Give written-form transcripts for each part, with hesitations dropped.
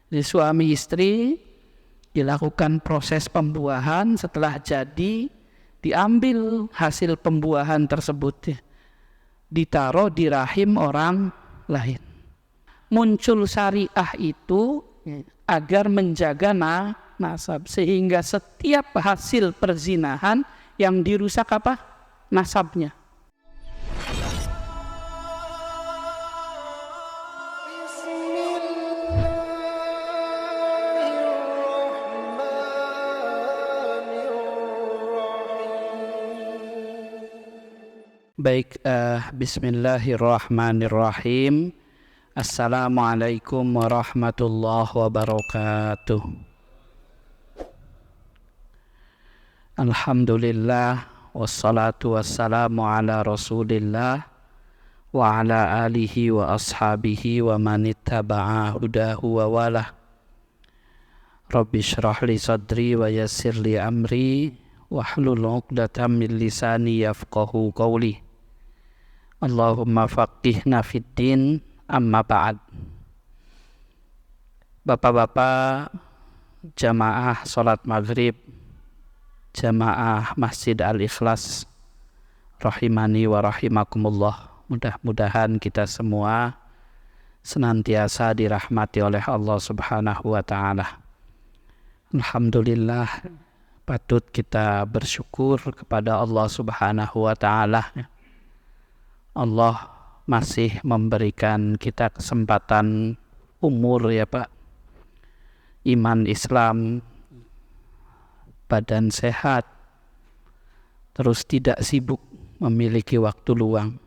Jadi suami istri dilakukan proses pembuahan, setelah jadi diambil hasil pembuahan tersebut, ditaruh di rahim orang lain. Muncul syariah itu agar menjaga nasab, sehingga setiap hasil perzinahan yang dirusak apa? Nasabnya. Baik, bismillahirrahmanirrahim. Assalamualaikum warahmatullahi wabarakatuh. Alhamdulillah, wassalatu wassalamu ala rasulillah wa ala alihi wa ashabihi wa manittaba'a hudahu wa walah. Rabbi syrah li sadri wa yassir li amri wahlul 'uqdatam min lisani yafqahu qawli. Allahumma faqihna fid din, amma ba'd. Bapak-bapak jamaah salat maghrib, jamaah Masjid Al-Ikhlas, rahimani wa rahimakumullah. Mudah-mudahan kita semua senantiasa dirahmati oleh Allah Subhanahu wa ta'ala. Alhamdulillah, patut kita bersyukur kepada Allah Subhanahu wa ta'ala. Allah masih memberikan kita kesempatan umur, ya Pak, iman Islam, badan sehat, terus tidak sibuk, memiliki waktu luang,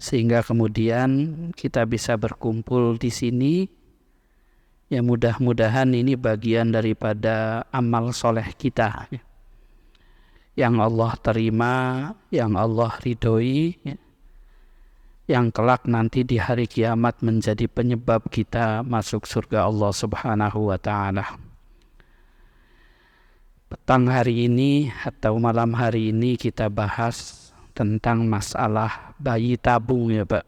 sehingga kemudian kita bisa berkumpul di sini. Ya, mudah-mudahan ini bagian daripada amal soleh kita yang Allah terima, yang Allah ridhoi, yang kelak nanti di hari kiamat menjadi penyebab kita masuk surga Allah Subhanahu wa ta'ala. Petang hari ini atau malam hari ini kita bahas tentang masalah bayi tabung, ya Pak.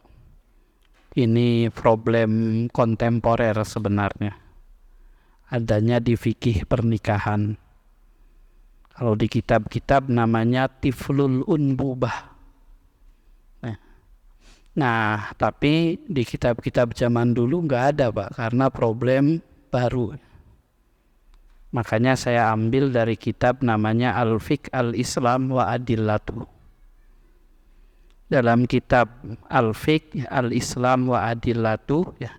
Ini problem kontemporer sebenarnya, adanya di fikih pernikahan. Kalau di kitab-kitab namanya tiflul unbubah. Nah, tapi di kitab-kitab zaman dulu nggak ada, Pak, karena problem baru. Makanya saya ambil dari kitab namanya Al-Fiqh Al-Islam wa Adillatu. Dalam kitab Al-Fiqh Al-Islam wa Adillatu, ya,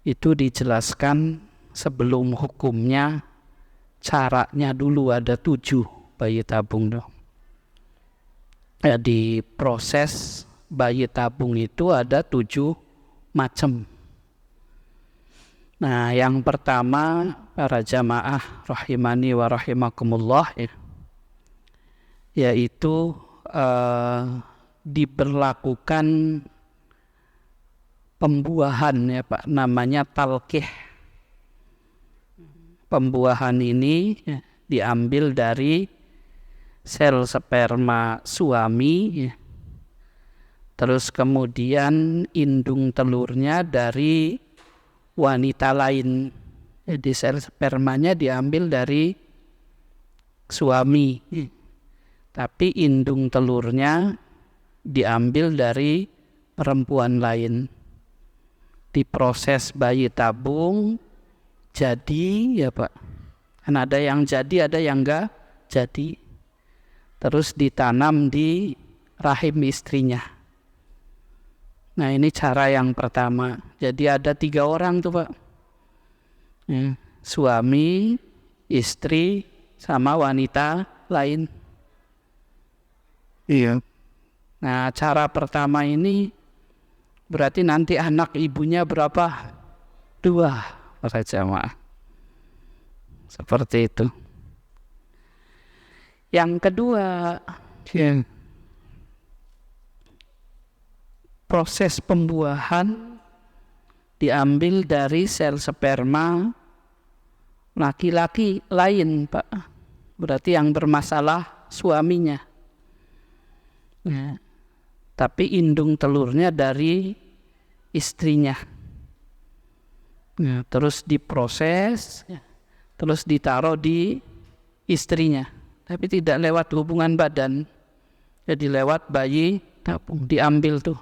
itu dijelaskan sebelum hukumnya, caranya dulu ada 7 bayi tabung dong. Ya, di proses bayi tabung itu ada 7 macam. Nah, yang pertama, para jamaah rahimani wa rahimakumullah, ya, yaitu diberlakukan pembuahan, ya Pak, namanya talqih. Pembuahan ini diambil dari sel sperma suami, terus kemudian indung telurnya dari wanita lain. Jadi sel spermanya diambil dari suami, tapi indung telurnya diambil dari perempuan lain. Diproses bayi tabung, jadi, ya Pak, kan ada yang jadi, ada yang enggak jadi, terus ditanam di rahim istrinya. Nah, ini cara yang pertama. Jadi ada 3 orang tuh, Pak, ya, suami, istri, sama wanita lain. Iya. Nah, cara pertama ini berarti nanti anak ibunya berapa? 2 para jamaah. Seperti itu. Yang kedua, ya, proses pembuahan diambil dari sel sperma laki-laki lain, Pak. Berarti yang bermasalah suaminya. Ya. Tapi indung telurnya dari istrinya. Nah, terus diproses, terus ditaruh di istrinya, tapi tidak lewat hubungan badan, jadi lewat bayi tabung, diambil tuh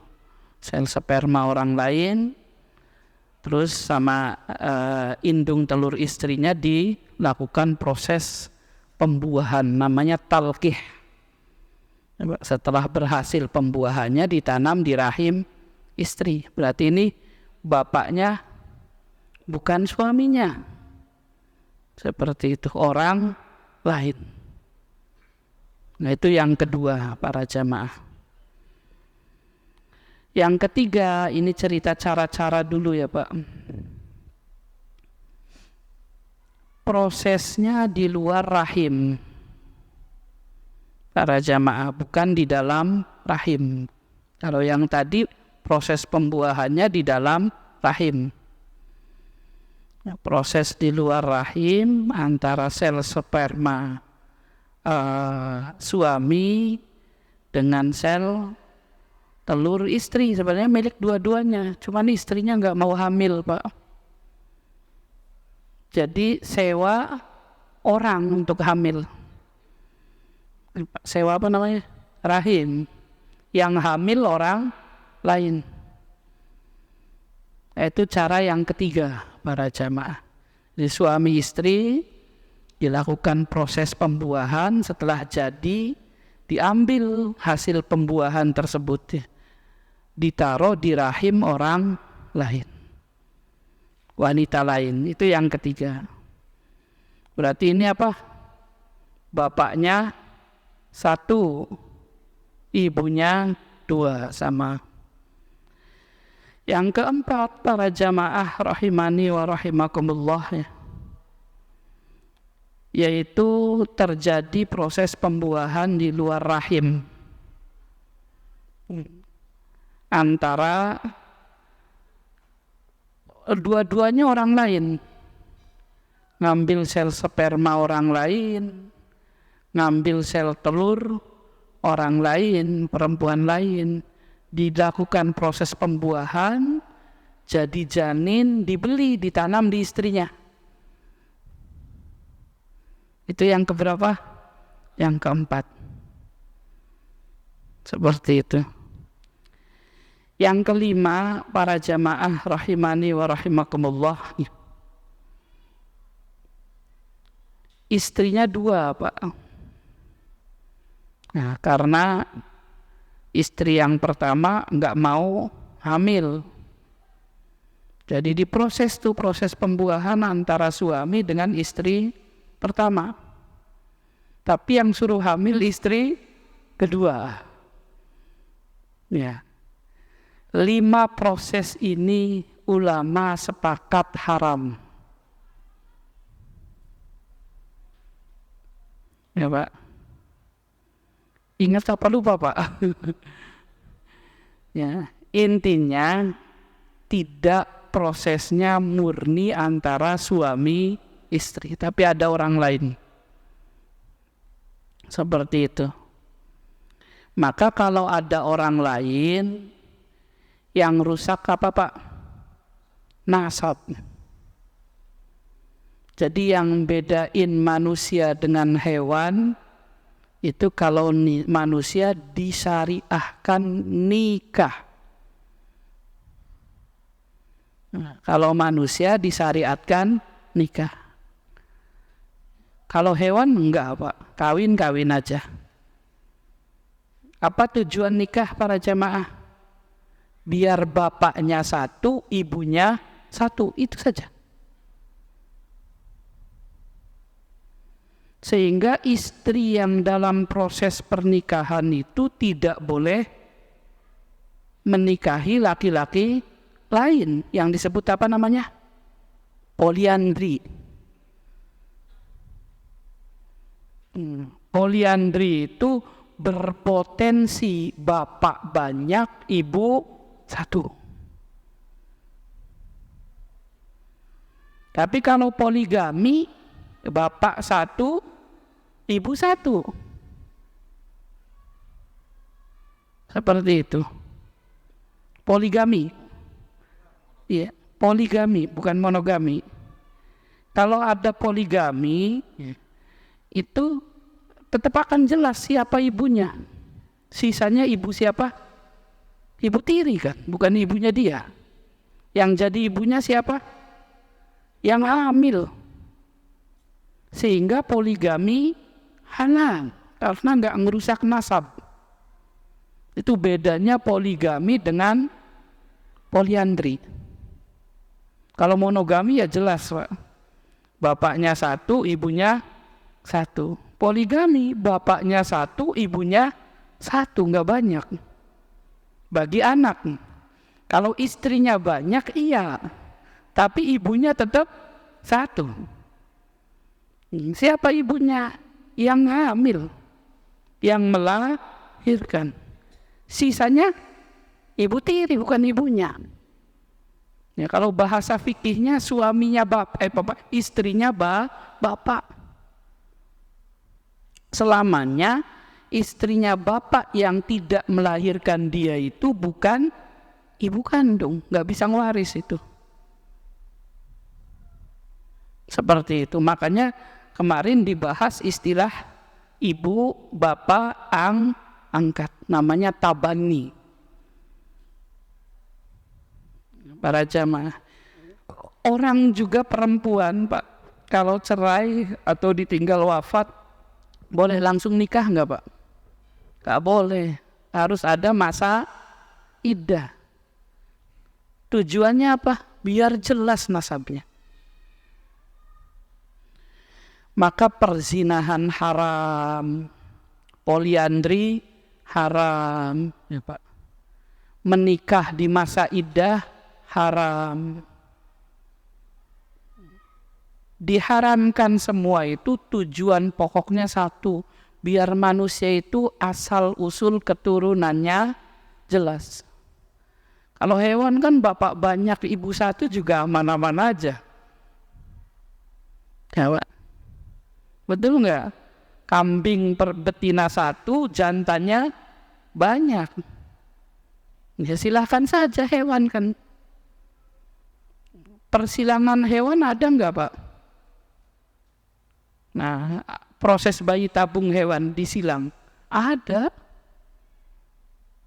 sel sperma orang lain, terus sama indung telur istrinya dilakukan proses pembuahan, namanya talqih. Setelah berhasil pembuahannya ditanam di rahim istri, berarti ini bapaknya bukan suaminya, seperti itu, orang lain. Nah, itu yang kedua para jamaah. Yang ketiga, ini cerita cara-cara dulu ya Pak. Prosesnya di luar rahim para jamaah, bukan di dalam rahim. Kalau yang tadi proses pembuahannya di dalam rahim. Proses di luar rahim antara sel sperma suami dengan sel telur istri, sebenarnya milik dua-duanya, cuman istrinya nggak mau hamil Pak. Jadi sewa orang untuk hamil. Sewa apa namanya? Rahim. Yang hamil orang lain. Itu cara yang ketiga para jamaah. Jadi suami istri dilakukan proses pembuahan, setelah jadi diambil hasil pembuahan tersebut, ditaruh di rahim orang lain, wanita lain. Itu yang ketiga. Berarti ini apa? Bapaknya satu, ibunya dua, sama. Yang keempat para jamaah rahimani wa rahimakumullah, yaitu terjadi proses pembuahan di luar rahim antara dua-duanya orang lain, ngambil sel sperma orang lain, ngambil sel telur orang lain, perempuan lain, dilakukan proses pembuahan, jadi janin, dibeli, ditanam di istrinya. Itu yang keberapa? Yang keempat. Seperti itu. Yang kelima para jamaah rahimani wa rahimakumullah, istrinya dua Pak. Nah, karena istri yang pertama nggak mau hamil, jadi diproses tuh proses pembuahan antara suami dengan istri pertama, tapi yang suruh hamil istri kedua. Ya, 5 proses ini ulama sepakat haram. Ya Pak. Ingat apa lupa Pak? Ya, intinya tidak prosesnya murni antara suami istri, tapi ada orang lain. Seperti itu. Maka kalau ada orang lain, yang rusak apa Pak? Nasab. Jadi yang bedain manusia dengan hewan itu kalau manusia disyariahkan nikah. Nah, kalau manusia disyariatkan nikah. Kalau hewan enggak Pak, kawin-kawin aja. Apa tujuan nikah para jamaah? Biar bapaknya satu, ibunya satu, itu saja. Sehingga istri yang dalam proses pernikahan itu tidak boleh menikahi laki-laki lain, yang disebut apa namanya? Poliandri. Poliandri itu berpotensi bapak banyak, ibu satu. Tapi kalau poligami, bapak satu, ibu satu. Seperti itu. Poligami. Iya, poligami, bukan monogami. Kalau ada poligami, itu tetap akan jelas siapa ibunya. Sisanya ibu siapa? Ibu tiri kan, bukan ibunya dia. Yang jadi ibunya siapa? Yang hamil. Sehingga poligami halal, karena nggak ngerusak nasab. Itu bedanya poligami dengan poliandri. Kalau monogami ya jelas, Pak. Bapaknya satu, ibunya satu. Poligami, bapaknya satu, ibunya satu, nggak banyak. Bagi anak. Kalau istrinya banyak, iya. Tapi ibunya tetap satu. Siapa ibunya? Yang hamil, yang melahirkan. Sisanya ibu tiri, bukan ibunya. Ya, kalau bahasa fikihnya suaminya istrinya bapak. Selamanya istrinya bapak yang tidak melahirkan dia itu bukan ibu kandung, nggak bisa ngewaris itu. Seperti itu. Makanya kemarin dibahas istilah ibu, bapak, angkat. Namanya tabani. Para jamaah. Orang juga perempuan, Pak, kalau cerai atau ditinggal wafat, boleh langsung nikah nggak, Pak? Nggak boleh. Harus ada masa iddah. Tujuannya apa? Biar jelas nasabnya. Maka perzinahan haram, poliandri haram, ya Pak. Menikah di masa iddah haram. Diharamkan semua itu tujuan pokoknya satu, biar manusia itu asal usul keturunannya jelas. Kalau hewan kan bapak banyak, ibu satu juga aman-aman aja. Ya, Pak. Betul nggak? Kambing betina satu, jantannya banyak. Ya silahkan saja hewan kan. Persilangan hewan ada nggak, Pak? Nah, proses bayi tabung hewan disilang ada.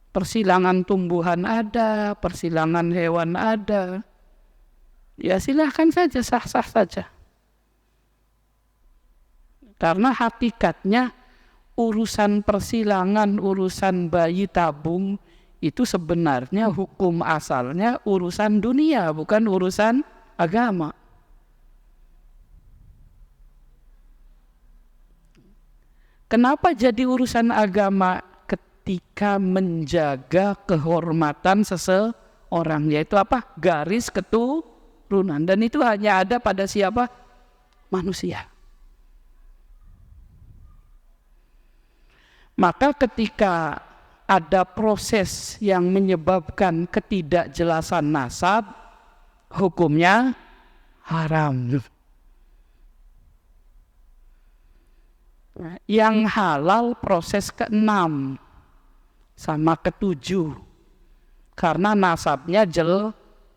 Persilangan tumbuhan ada, persilangan hewan ada. Ya silahkan saja, sah-sah saja. Karena hakikatnya urusan persilangan, urusan bayi tabung itu sebenarnya hukum asalnya urusan dunia, bukan urusan agama. Kenapa jadi urusan agama? Ketika menjaga kehormatan seseorang, yaitu apa? Garis keturunan. Dan itu hanya ada pada siapa? Manusia. Maka ketika ada proses yang menyebabkan ketidakjelasan nasab, hukumnya haram. Yang halal proses ke-6 sama ke-7 karena nasabnya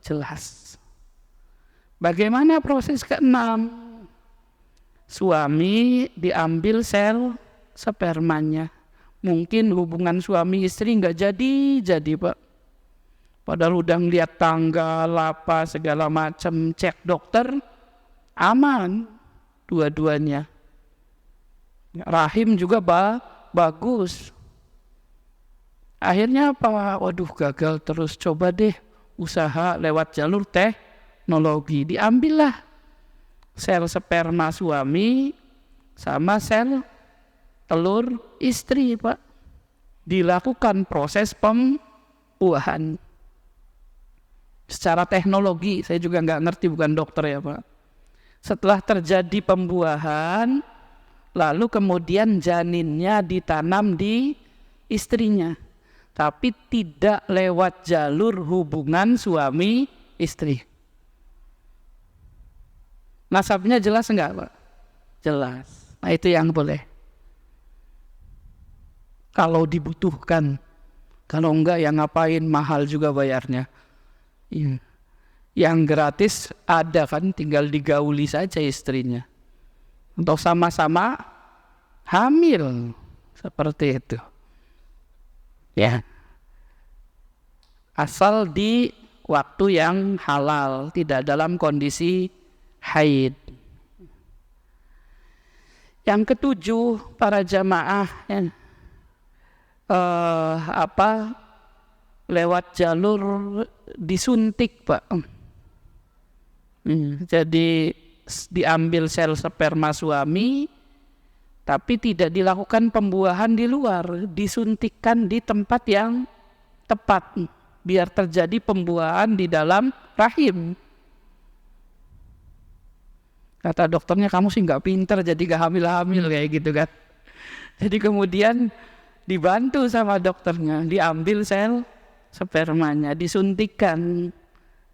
jelas. Bagaimana proses ke-6? Suami diambil sel spermanya. Mungkin hubungan suami istri nggak jadi Pak. Padahal udah ngeliat tanggal apa segala macam, cek dokter aman dua-duanya. Rahim juga bagus. Akhirnya apa? Waduh gagal terus, coba deh usaha lewat jalur teknologi. Diambillah sel sperma suami sama sel telur istri, Pak. Dilakukan proses pembuahan. Secara teknologi, saya juga nggak ngerti, bukan dokter ya Pak. Setelah terjadi pembuahan, lalu kemudian janinnya ditanam di istrinya. Tapi tidak lewat jalur hubungan suami istri. Nasabnya jelas enggak, Pak? Jelas. Nah itu yang boleh. Kalau dibutuhkan. Kalau enggak ya ngapain, mahal juga bayarnya. Yang gratis ada kan, tinggal digauli saja istrinya. Atau sama-sama hamil, seperti itu. Ya. Asal di waktu yang halal, tidak dalam kondisi haid. Yang ketujuh, para jamaah lewat jalur disuntik, Pak. Jadi diambil sel sperma suami, tapi tidak dilakukan pembuahan di luar, disuntikkan di tempat yang tepat, biar terjadi pembuahan di dalam rahim. Kata dokternya, kamu sih nggak pinter, jadi gak hamil-hamil kayak gitu kan. Jadi kemudian dibantu sama dokternya, diambil sel spermanya, disuntikkan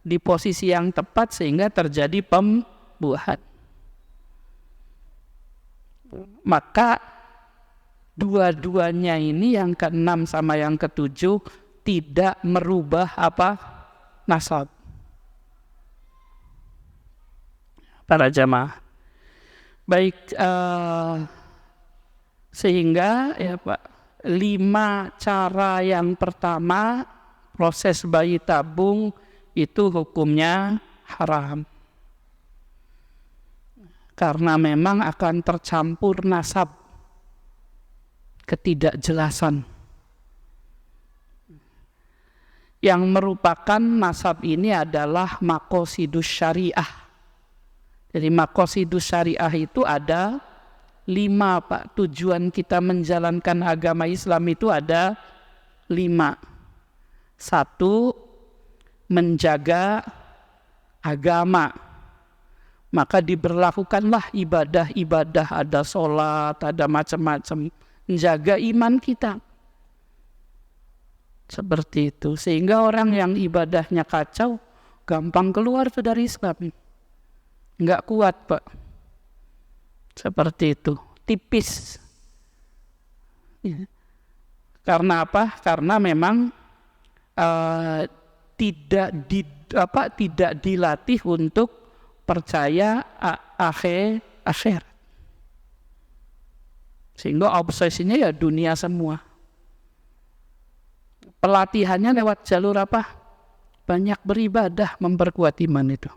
di posisi yang tepat sehingga terjadi pembuahan. Maka dua-duanya ini, yang keenam sama yang ketujuh, tidak merubah nasab. Para jamaah, baik, sehingga ya Pak, 5 cara yang pertama proses bayi tabung itu hukumnya haram, karena memang akan tercampur nasab, ketidakjelasan. Yang merupakan nasab ini adalah maqasidus syariah. Jadi maqasidus syariah itu ada 5, Pak. Tujuan kita menjalankan agama Islam itu ada 5. 1, menjaga agama. Maka diberlakukanlah ibadah-ibadah, ada sholat, ada macam-macam, menjaga iman kita. Seperti itu. Sehingga orang yang ibadahnya kacau, gampang keluar tuh dari Islam. Enggak kuat, Pak. Seperti itu. Tipis. Karena apa? Karena memang tidak dilatih untuk percaya akhirat. Sehingga obsesinya ya dunia semua. Pelatihannya lewat jalur apa? Banyak beribadah, memperkuat iman itu.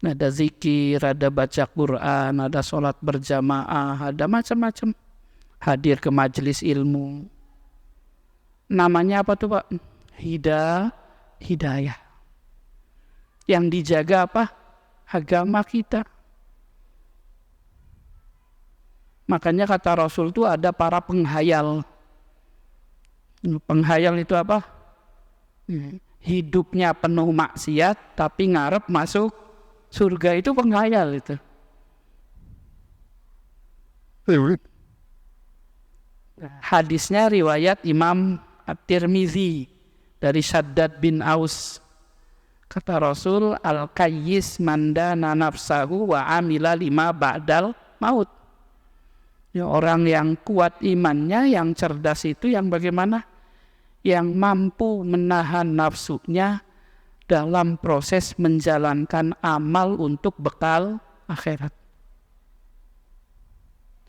Ada zikir, ada baca Quran, ada sholat berjamaah, ada macam-macam. Hadir ke majelis ilmu. Namanya apa tuh, Pak? Hidayah. Yang dijaga apa? Agama kita. Makanya kata Rasul itu ada para penghayal. Penghayal itu apa? Hidupnya penuh maksiat tapi ngarep masuk surga, itu penghayal itu. Hadisnya riwayat Imam At-Tirmizi dari Shaddad bin Aus. Kata Rasul, al-qayyis mandana nafsahu wa amila lima ba'dal maut. Ya, orang yang kuat imannya, yang cerdas itu yang bagaimana? Yang mampu menahan nafsunya dalam proses menjalankan amal untuk bekal akhirat.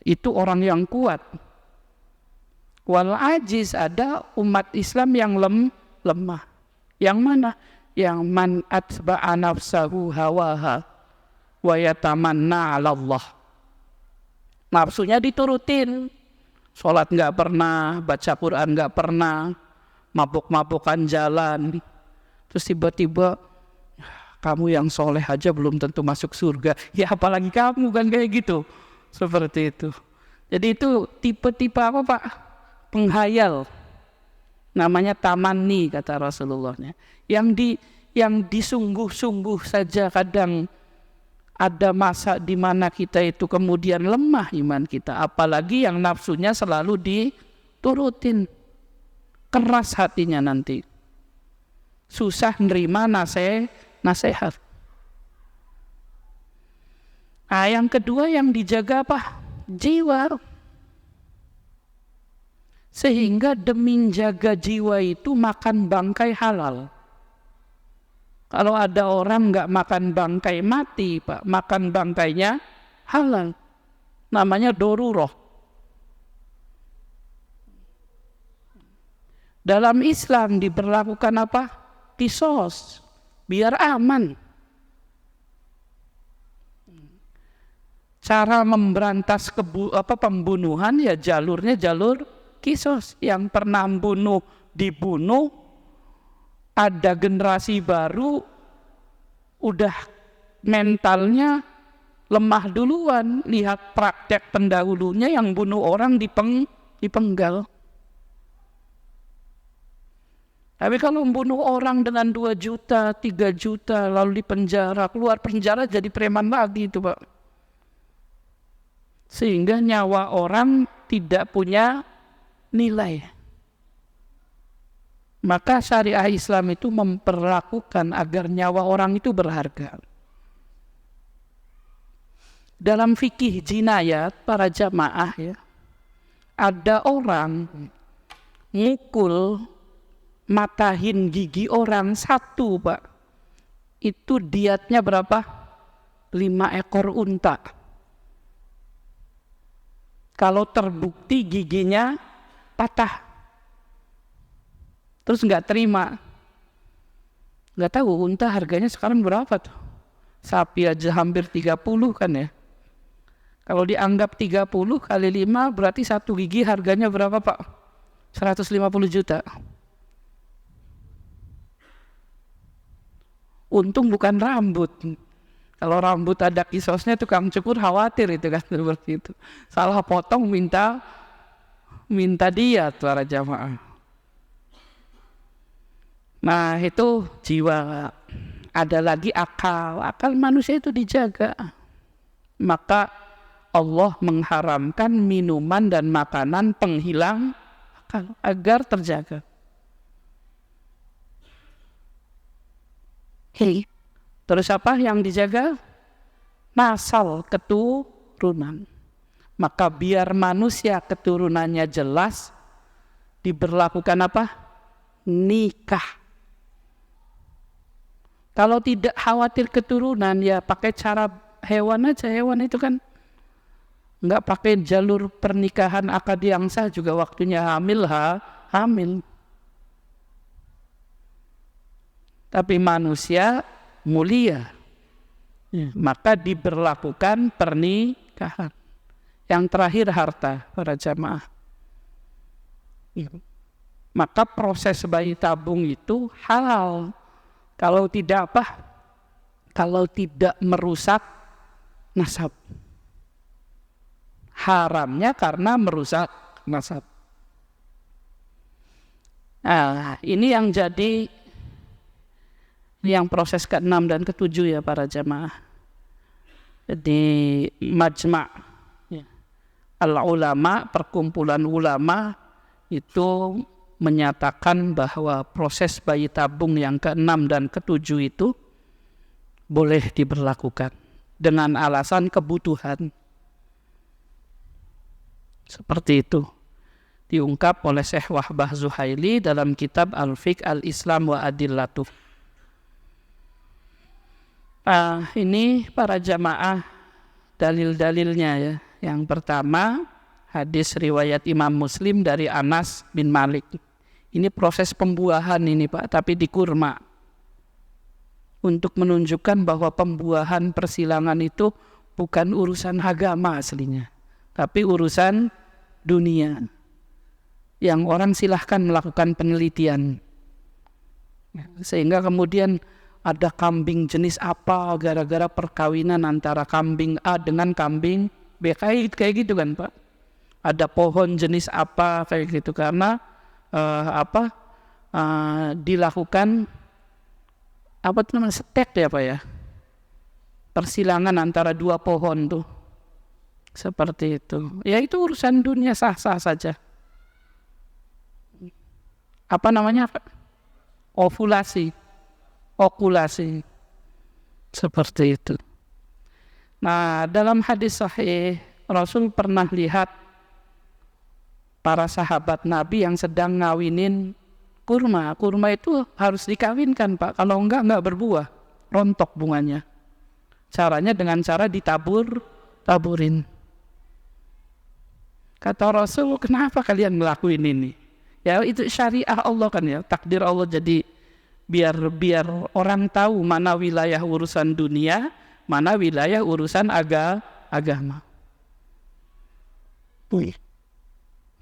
Itu orang yang kuat. Wal ajiz, ada umat Islam yang lemah. Yang mana? Yang man atba'a nafsahu hawaha wa yatamanna 'ala Allah. Nafsunya diturutin. Sholat nggak pernah, baca Quran nggak pernah, mabuk-mabukan jalan. Terus tiba-tiba, kamu yang soleh aja belum tentu masuk surga. Ya apalagi kamu kan, kayak gitu. Seperti itu. Jadi itu tipe-tipe apa, Pak? Penghayal. Namanya tamanni, kata Rasulullahnya. Yang disungguh-sungguh saja kadang ada masa di mana kita itu kemudian lemah iman kita. Apalagi yang nafsunya selalu diturutin. Keras hatinya nanti. Susah nerima nasihat. Nah, yang kedua yang dijaga apa? Jiwa. Sehingga demi jaga jiwa itu makan bangkai halal. Kalau ada orang nggak makan bangkai mati, Pak, makan bangkainya halal. Namanya doruroh. Dalam Islam diberlakukan apa? Qisas, biar aman. Cara memberantas pembunuhan ya jalurnya jalur qisas. Yang pernah dibunuh, ada generasi baru, udah mentalnya lemah duluan. Lihat praktek pendahulunya yang bunuh orang dipenggal. Tapi kalau membunuh orang dengan 2 juta, 3 juta, lalu dipenjara, keluar penjara jadi preman lagi itu, Pak. Sehingga nyawa orang tidak punya nilai. Maka syariah Islam itu memperlakukan agar nyawa orang itu berharga. Dalam fikih jinayat para jamaah ya, ada orang ngukul matahin gigi orang 1, Pak. Itu diatnya berapa? 5 ekor unta. Kalau terbukti giginya patah, terus nggak terima, nggak tahu unta harganya sekarang berapa tuh. Sapi aja hampir 30 kan ya. Kalau dianggap 30 kali 5 berarti 1 gigi harganya berapa, Pak? 150 juta. Untung bukan rambut. Kalau rambut ada kisosnya tukang cukur khawatir itu kan seperti itu. Salah potong minta diat para jamaah. Nah itu jiwa. Ada lagi akal. Akal manusia itu dijaga. Maka Allah mengharamkan minuman dan makanan penghilang akal agar terjaga. Terus apa yang dijaga? Nasal, keturunan. Maka biar manusia keturunannya jelas, diberlakukan apa? Nikah. Kalau tidak khawatir keturunan, ya pakai cara hewan aja. Hewan itu kan nggak pakai jalur pernikahan akad yang sah juga waktunya hamil. Tapi manusia mulia, maka diberlakukan pernikahan. Yang terakhir harta para jamaah. Maka proses bayi tabung itu halal. Kalau tidak apa? Kalau tidak merusak nasab. Haramnya karena merusak nasab. Nah, ini yang jadi yang proses ke-6 dan ke-7 ya para jamaah. Di majma' ya. Al-ulama, perkumpulan ulama itu menyatakan bahwa proses bayi tabung yang ke-6 dan ke-7 itu boleh diberlakukan dengan alasan kebutuhan. Seperti itu diungkap oleh Syekh Wahbah Zuhaili dalam kitab Al-Fiqh Al-Islam wa Adillatuh. Ini para jamaah dalil-dalilnya ya. Yang pertama hadis riwayat Imam Muslim dari Anas bin Malik. Ini proses pembuahan ini Pak, tapi di kurma. Untuk menunjukkan bahwa pembuahan persilangan itu bukan urusan agama aslinya, tapi urusan dunia. Yang orang silahkan melakukan penelitian. Sehingga kemudian ada kambing jenis apa gara-gara perkawinan antara kambing A dengan kambing B, kayak gitu kan Pak. Ada pohon jenis apa kayak gitu karena dilakukan apa itu namanya setek ya Pak ya, persilangan antara 2 pohon tuh seperti itu. Ya itu urusan dunia, sah-sah saja. Apa namanya? Okulasi seperti itu. Nah dalam hadis sahih Rasul pernah lihat para sahabat Nabi yang sedang ngawinin Kurma itu harus dikawinkan Pak, kalau enggak berbuah, rontok bunganya. Caranya dengan cara taburin. Kata Rasul, kenapa kalian ngelakuin ini? Ya itu syariah Allah kan ya, takdir Allah. Jadi biar orang tahu mana wilayah urusan dunia, mana wilayah urusan agama.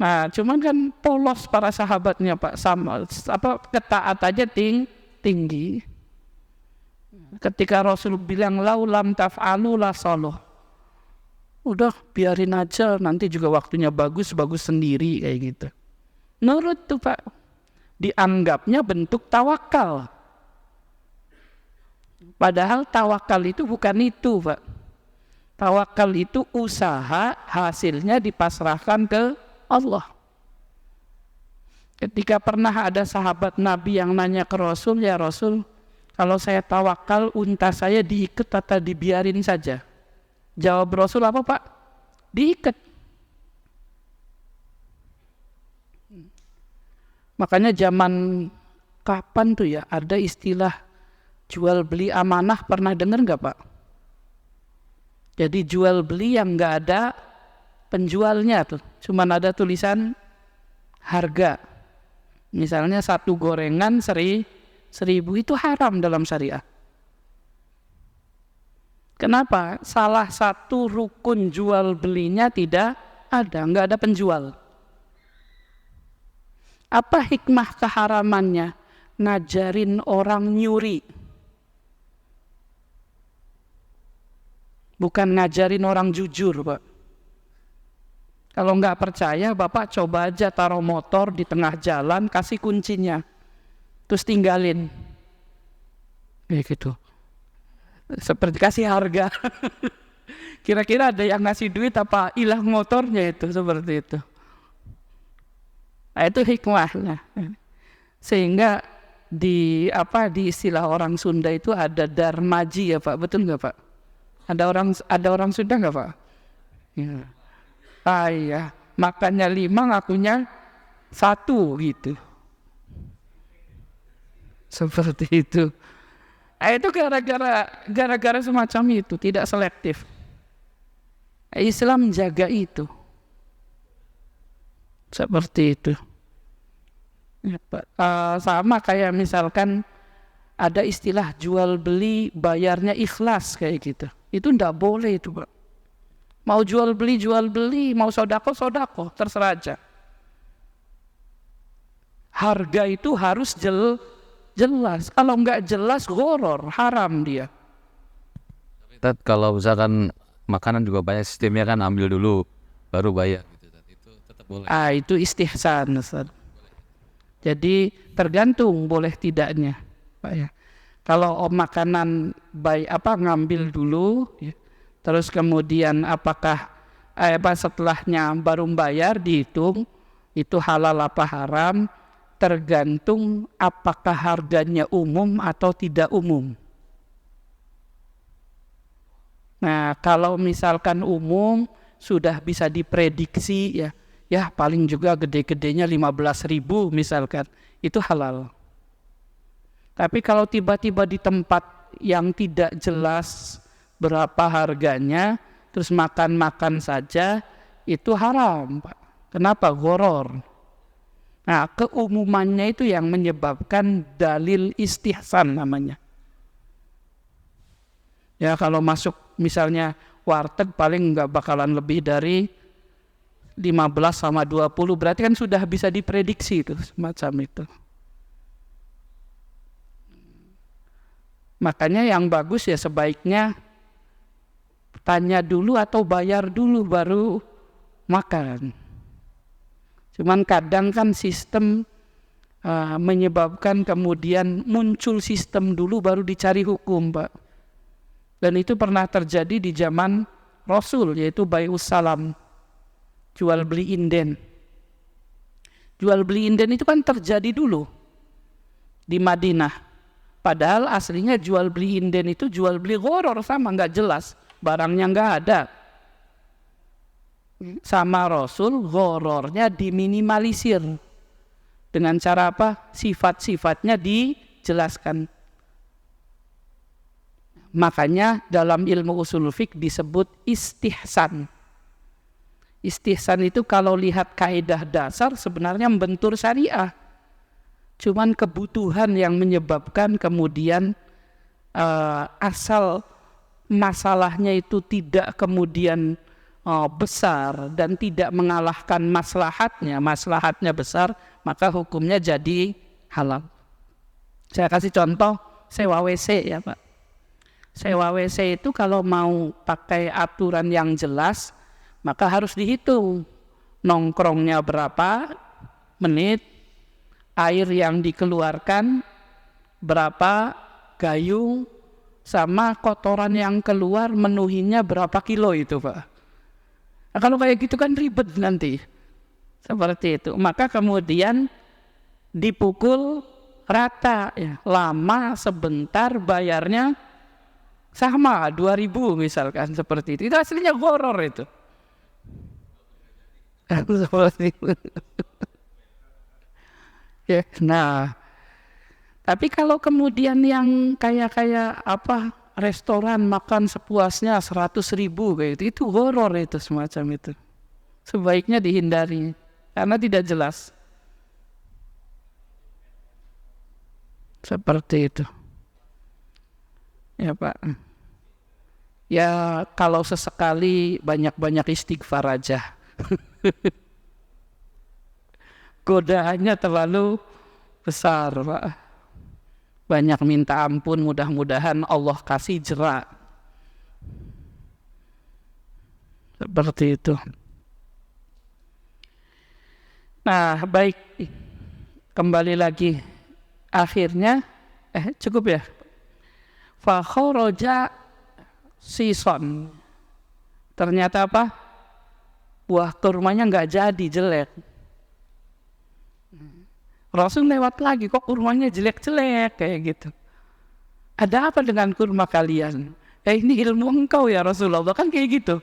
Nah, cuman kan polos para sahabatnya Pak, sama ketaatannya tinggi. Ketika Rasul bilang laulam taf'alu la saloh, udah biarin aja, nanti juga waktunya bagus sendiri kayak gitu. Nurut tuh Pak, dianggapnya bentuk tawakal. Padahal tawakal itu bukan itu Pak. Tawakal itu usaha, hasilnya dipasrahkan ke Allah. Ketika pernah ada sahabat Nabi yang nanya ke Rasul, ya Rasul, kalau saya tawakal, unta saya diikat atau dibiarin saja? Jawab Rasul apa Pak? Diikat. Makanya zaman kapan tuh ya ada istilah jual beli amanah, pernah dengar nggak Pak? Jadi jual beli yang nggak ada penjualnya tuh, cuman ada tulisan harga. Misalnya satu gorengan 1.000, itu haram dalam syariah. Kenapa? Salah satu rukun jual belinya tidak ada, nggak ada penjual. Apa hikmah keharamannya? Ngajarin orang nyuri. Bukan ngajarin orang jujur Pak. Kalau nggak percaya, Bapak coba aja taruh motor di tengah jalan, kasih kuncinya, terus tinggalin, kayak gitu. Seperti kasih harga. Kira-kira ada yang ngasih duit apa hilang motornya itu, seperti itu. Nah, itu hikmahnya. Sehingga di istilah orang Sunda itu ada darmaji ya Pak, betul nggak Pak? Ada orang Sunda nggak Pak? Ya. Iya, makannya 5, ngakunya 1 gitu. Seperti itu. Nah, itu gara-gara semacam itu, tidak selektif. Islam menjaga itu. Seperti itu. Ya, Pak. Sama kayak misalkan ada istilah jual beli bayarnya ikhlas kayak gitu. Itu enggak boleh itu Pak. Mau jual beli, mau sodako, terserah aja. Harga itu harus jelas. Kalau enggak jelas, gharar, haram dia. Tapi kalau misalkan makanan juga banyak sistemnya kan, ambil dulu baru bayar gitu. Itu tetap boleh. Itu istihsan, Ustaz. Jadi tergantung boleh tidaknya, Pak ya. Kalau makanan ngambil dulu, ya. Terus kemudian apakah setelahnya baru bayar, dihitung itu halal apa haram, tergantung apakah harganya umum atau tidak umum. Nah, kalau misalkan umum sudah bisa diprediksi ya paling juga gede-gedenya 15.000 misalkan, itu halal. Tapi kalau tiba-tiba di tempat yang tidak jelas berapa harganya, terus makan saja, itu haram Pak. Kenapa? Gharar. Nah, keumumannya itu yang menyebabkan dalil istihsan namanya. Ya, kalau masuk misalnya warteg paling nggak bakalan lebih dari 15 sama 20, berarti kan sudah bisa diprediksi itu, semacam itu. Makanya yang bagus ya sebaiknya tanya dulu atau bayar dulu baru makan. Cuman kadang kan sistem menyebabkan kemudian muncul sistem dulu baru dicari hukum Pak. Dan itu pernah terjadi di zaman Rasul, yaitu bai'us salam, jual beli inden. Jual beli inden itu kan terjadi dulu di Madinah. Padahal aslinya jual beli inden itu jual beli gharar, sama nggak jelas. Barangnya nggak ada. Sama Rasul, ghararnya diminimalisir. Dengan cara apa? Sifat-sifatnya dijelaskan. Makanya dalam ilmu usul fiqh disebut istihsan. Istihsan itu kalau lihat kaidah dasar sebenarnya membentur syariah. Cuman kebutuhan yang menyebabkan kemudian asal masalahnya itu tidak kemudian besar dan tidak mengalahkan maslahatnya besar, maka hukumnya jadi halal. Saya kasih contoh sewa WC ya Pak. Sewa WC itu kalau mau pakai aturan yang jelas, maka harus dihitung nongkrongnya berapa menit, air yang dikeluarkan berapa gayung, sama kotoran yang keluar menuhinya berapa kilo itu Pak. Nah, kalau kayak gitu kan ribet nanti. Seperti itu. Maka kemudian dipukul rata ya. Lama sebentar bayarnya sama 2.000 misalkan seperti itu. Itu aslinya horor itu. Seperti itu. Ya, nah, tapi kalau kemudian yang kayak apa restoran makan sepuasnya 100.000 kayak itu horor itu semacam itu. Sebaiknya dihindari karena tidak jelas. Seperti itu. Ya Pak. Ya kalau sesekali banyak-banyak istighfar aja. Godaannya terlalu besar Pak. Banyak minta ampun, mudah-mudahan Allah kasih jerak. Seperti itu. Nah baik, kembali lagi. Akhirnya cukup ya. Fa kharaja sison. Ternyata apa? Buah kurmanya nggak jadi, jelek. Rasul lewat lagi, kok kurmanya jelek-jelek kayak gitu. Ada apa dengan kurma kalian? Ini ilmu engkau ya Rasulullah, kan kayak gitu.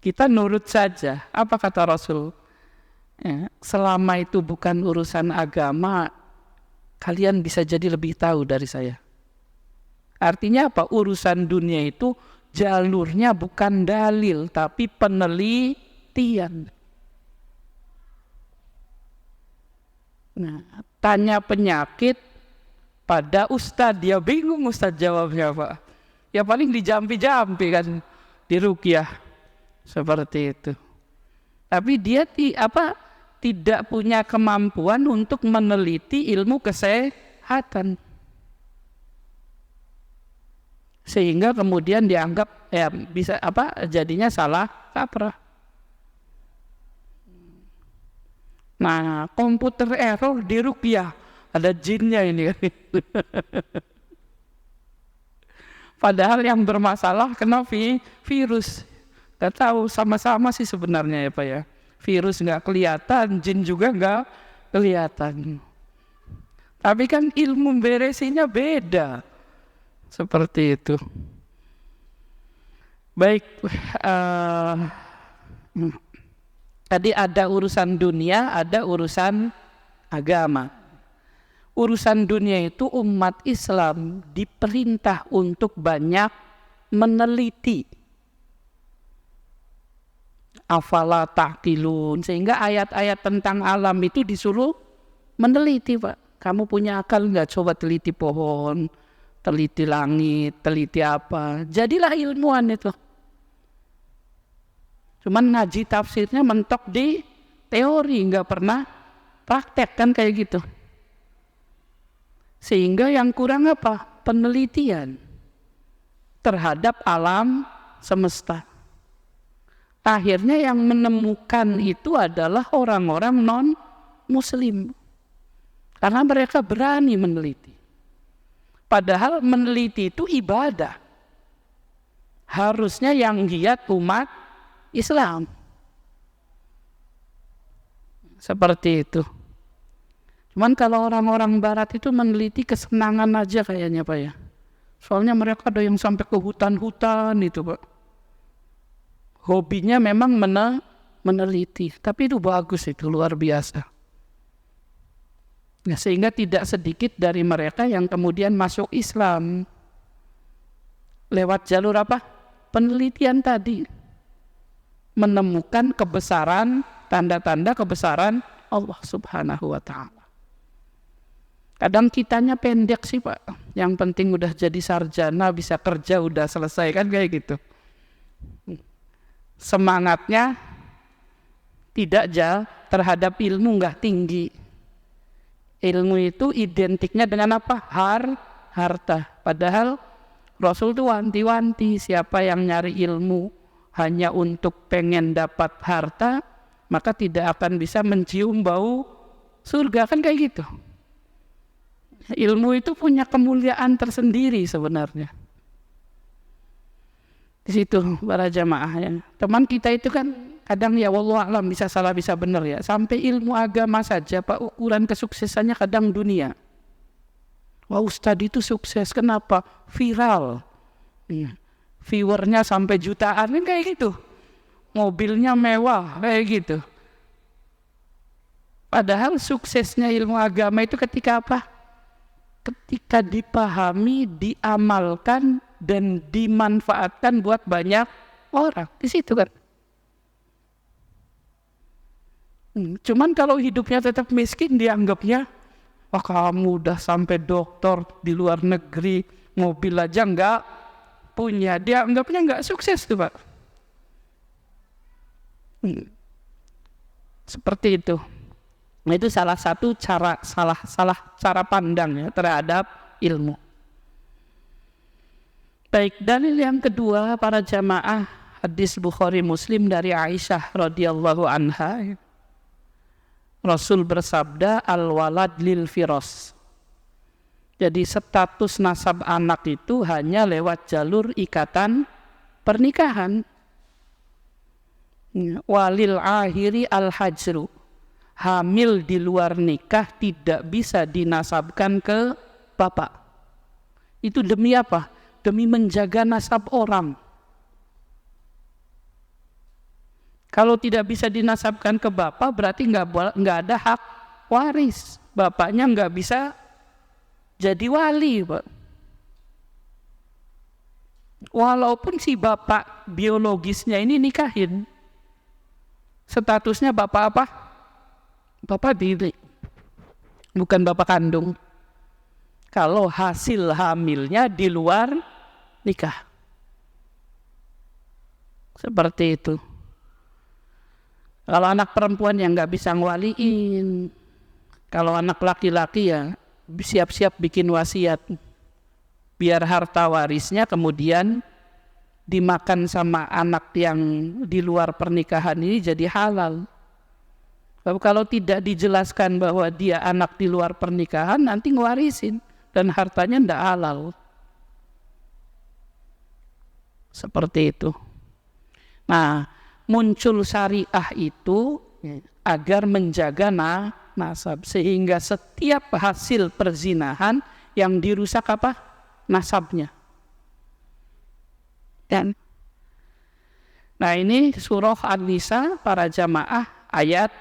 Kita nurut saja. Apa kata Rasul? Selama itu bukan urusan agama, kalian bisa jadi lebih tahu dari saya. Artinya apa? Urusan dunia itu jalurnya bukan dalil, tapi penelitian. Nah, tanya penyakit pada ustadz, dia bingung ustadz jawabnya Pak. Ya paling dijampi-jampi kan, diruqyah seperti itu. Tapi dia tidak punya kemampuan untuk meneliti ilmu kesehatan, sehingga kemudian dianggap bisa jadinya salah kaprah. Nah, komputer error di ruqyah, ada jinnya ini. Padahal yang bermasalah kena virus. Gak tahu, sama-sama sih sebenarnya ya Pak ya. Virus nggak kelihatan, jin juga nggak kelihatan. Tapi kan ilmu beresinnya beda. Seperti itu. Baik, tadi ada urusan dunia, ada urusan agama. Urusan dunia itu umat Islam diperintah untuk banyak meneliti. Afala ta'qilun, sehingga ayat-ayat tentang alam itu disuruh meneliti Pak. Kamu punya akal nggak? Coba teliti pohon, teliti langit, teliti apa. Jadilah ilmuwan itu. Cuman ngaji tafsirnya mentok di teori, nggak pernah praktek kan kayak gitu. Sehingga yang kurang apa? Penelitian terhadap alam semesta. Akhirnya yang menemukan itu adalah orang-orang non-muslim. Karena mereka berani meneliti. Padahal meneliti itu ibadah. Harusnya yang giat umat Islam. Seperti itu. Cuman kalau orang-orang barat itu meneliti kesenangan aja kayaknya Pak ya. Soalnya mereka ada yang sampai ke hutan-hutan itu Pak. Hobinya memang meneliti, tapi itu bagus, itu luar biasa. Ya, sehingga tidak sedikit dari mereka yang kemudian masuk Islam lewat jalur apa? Penelitian tadi, menemukan kebesaran, tanda-tanda kebesaran Allah Subhanahu wa Ta'ala. Kadang kitanya pendek sih Pak, yang penting udah jadi sarjana, bisa kerja, udah selesai, kan kayak gitu. Semangatnya tidak terhadap ilmu nggak tinggi. Ilmu itu identiknya dengan apa? Harta. Padahal Rasul itu wanti-wanti, siapa yang nyari ilmu hanya untuk pengen dapat harta, maka tidak akan bisa mencium bau surga, kan kayak gitu. Ilmu itu punya kemuliaan tersendiri sebenarnya. Di situ para jamaah ya. Teman kita itu kan kadang ya wallahu a'lam, bisa salah bisa benar ya. Sampai ilmu agama saja Pak, ukuran kesuksesannya kadang dunia. Wah Ustadz itu sukses, kenapa? Viral. Viewernya sampai jutaan, kan kayak gitu. Mobilnya mewah, kayak gitu. Padahal suksesnya ilmu agama itu ketika apa? Ketika dipahami, diamalkan, dan dimanfaatkan buat banyak orang. Di situ kan. Cuman kalau hidupnya tetap miskin, dianggapnya, wah kamu udah sampai doktor di luar negeri, mobil aja enggak punya. Dianggapnya enggak sukses tuh Pak. Seperti itu. Nah, itu salah satu cara cara pandang ya terhadap ilmu. Baik, dalil yang kedua para jamaah, hadis Bukhari Muslim dari Aisyah radhiyallahu anha. Rasul bersabda, al-walad lil firas. Jadi status nasab anak itu hanya lewat jalur ikatan pernikahan. Walil ahiri al-hajru. Hamil di luar nikah tidak bisa dinasabkan ke bapak. Itu demi apa? Demi menjaga nasab orang. Kalau tidak bisa dinasabkan ke bapak, berarti nggak ada hak waris. Bapaknya nggak bisa jadi wali, Pak. Walaupun si bapak biologisnya ini nikahin, statusnya bapak apa? Bapak diri, bukan bapak kandung. Kalau hasil hamilnya di luar nikah, seperti itu. Kalau anak perempuan yang nggak bisa ngwaliin, kalau anak laki-laki ya siap-siap bikin wasiat, biar harta warisnya kemudian dimakan sama anak yang di luar pernikahan ini jadi halal. Kalau tidak dijelaskan bahwa dia anak di luar pernikahan, nanti ngewarisin dan hartanya tidak halal. Seperti itu. Nah, muncul syariah itu agar menjaga nasab, sehingga setiap hasil perzinahan yang dirusak apa? Nasabnya. Dan nah ini surah An-Nisa para jamaah ayat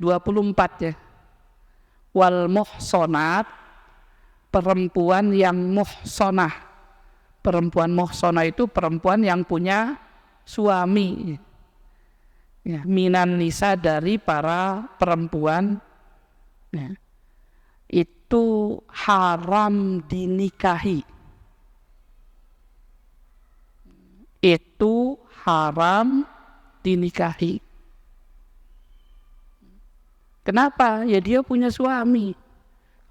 24 ya. Wal muhsonat, perempuan yang muhsonah. Perempuan muhsonah itu perempuan yang punya suami. Ya, minan nisa dari para perempuan ya, itu haram dinikahi. Itu haram dinikahi. Kenapa? Ya dia punya suami.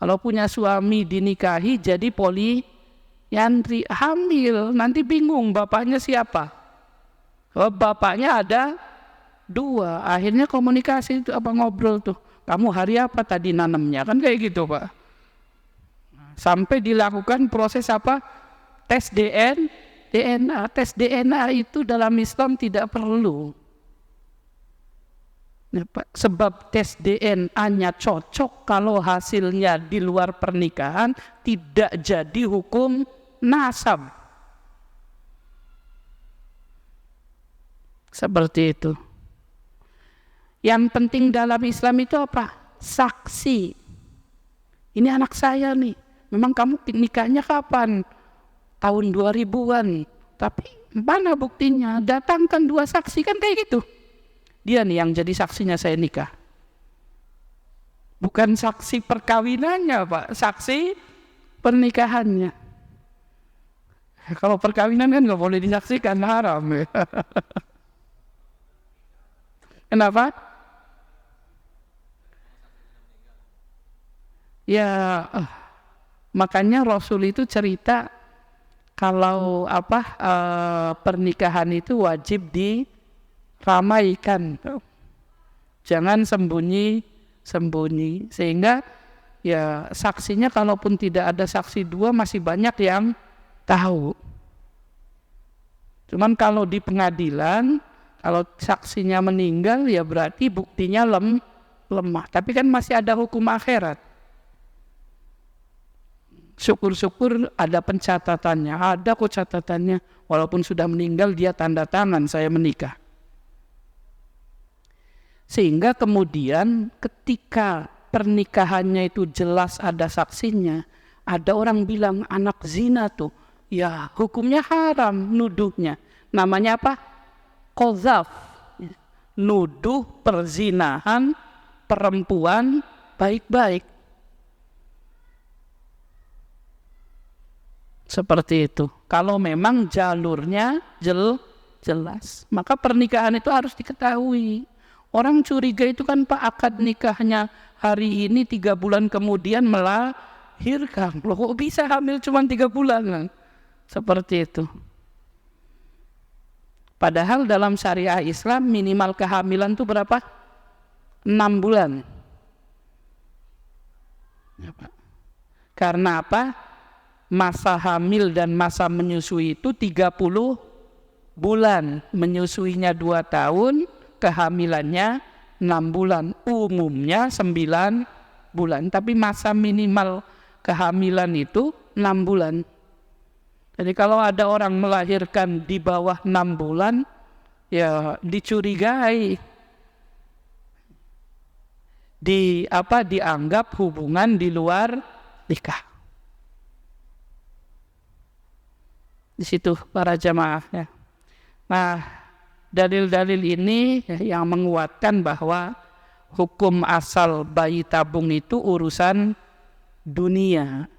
Kalau punya suami dinikahi jadi poliandri, hamil, nanti bingung bapaknya siapa. Oh, bapaknya ada dua, akhirnya komunikasi itu apa ngobrol tuh. Kamu hari apa tadi nanamnya, kan kayak gitu Pak. Sampai dilakukan proses apa? Tes DNA. Tes DNA itu dalam Islam tidak perlu. Sebab tes DNA-nya cocok, kalau hasilnya di luar pernikahan tidak jadi hukum nasab. Seperti itu. Yang penting dalam Islam itu apa? Saksi. ini anak saya nih, memang kamu nikahnya kapan? Tahun 2000-an. Tapi mana buktinya? Datangkan 2 saksi, kan kayak gitu. Dia nih yang jadi saksinya saya nikah. Bukan saksi perkawinannya, Pak, saksi pernikahannya. Kalau perkawinan kan nggak boleh disaksikan, haram. Kenapa? Ya, makanya Rasul itu cerita kalau pernikahan itu wajib diramaikan, jangan sembunyi, sehingga ya saksinya kalaupun tidak ada saksi 2 masih banyak yang tahu. Cuman kalau di pengadilan, kalau saksinya meninggal ya berarti buktinya lemah. Tapi kan masih ada hukum akhirat. Syukur-syukur ada pencatatannya, ada kok catatannya. Walaupun sudah meninggal dia tanda tangan saya menikah. Sehingga kemudian ketika pernikahannya itu jelas ada saksinya, ada orang bilang anak zina tuh, ya hukumnya haram nuduhnya. Namanya apa? Qadzaf, nuduh perzinahan perempuan baik-baik. Seperti itu. Kalau memang jalurnya jelas, maka pernikahan itu harus diketahui. Orang curiga itu kan Pak, akad nikahnya hari ini 3 bulan kemudian melahirkan. Loh kok bisa hamil cuma 3 bulan? Seperti itu. Padahal dalam syariah Islam minimal kehamilan itu berapa? 6 bulan. Ya, Pak. Karena apa? Masa hamil dan masa menyusui itu 30 bulan. Menyusuinya 2 tahun, kehamilannya 6 bulan. Umumnya 9 bulan. Tapi masa minimal kehamilan itu 6 bulan. Jadi kalau ada orang melahirkan di bawah 6 bulan, ya dicurigai. Dianggap hubungan di luar nikah. Di situ para jamaah ya. Nah, dalil-dalil ini yang menguatkan bahwa hukum asal bayi tabung itu urusan dunia.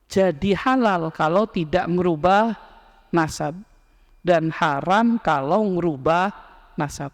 Jadi halal kalau tidak merubah nasab dan haram kalau merubah nasab.